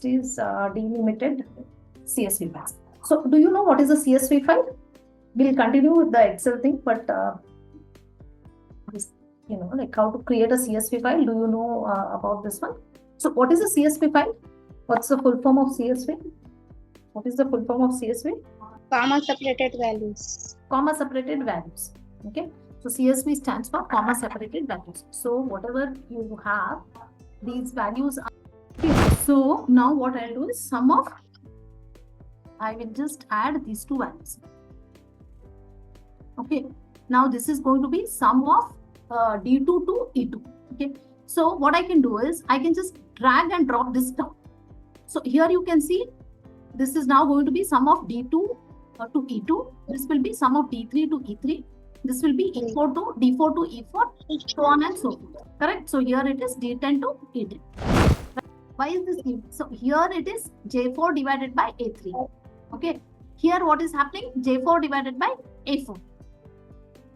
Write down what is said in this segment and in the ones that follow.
next is delimited CSV file. So do you know what is a CSV file? We'll continue with the Excel thing, but like how to create a CSV file. Do you know about this one? So what is a CSV file? What's the full form of CSV? What is the full form of CSV? Comma separated values. Comma separated values. Okay. So CSV stands for comma separated values. So whatever you have, these values are. Okay. So now what I'll do is I will just add these two values. Okay. Now this is going to be sum of D2 to E2. Okay. So what I can do is I can just drag and drop this down. So here you can see this is now going to be sum of D2 to E2. This will be sum of D3 to E3. This will be D4 to E4, so on and so forth. Correct? So here it is D10 to E10. Why is this? So here it is J4 divided by A3. Okay. Here what is happening? J4 divided by A4.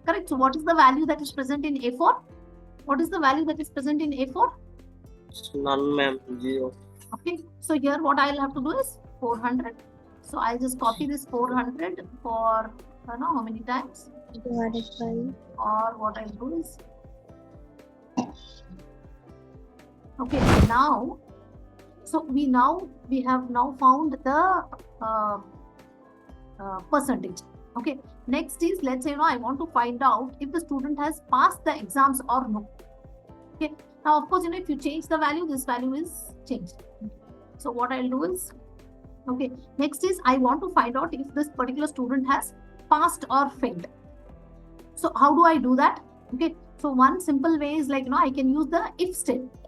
Correct? So what is the value that is present in A4? What is the value that is present in A4? None, ma'am. 0. Okay. So here what I'll have to do is 400. So I'll just copy this 400 for how many times? Divided by. Or what I'll do is. Okay. Now, so we have now found the percentage. Okay. Next is, let's say, I want to find out if the student has passed the exams or no. Okay. Now, of course, if you change the value, this value is changed. So what I'll do is, okay. Next is, I want to find out if this particular student has passed or failed. So how do I do that? Okay. So one simple way is I can use the if statement.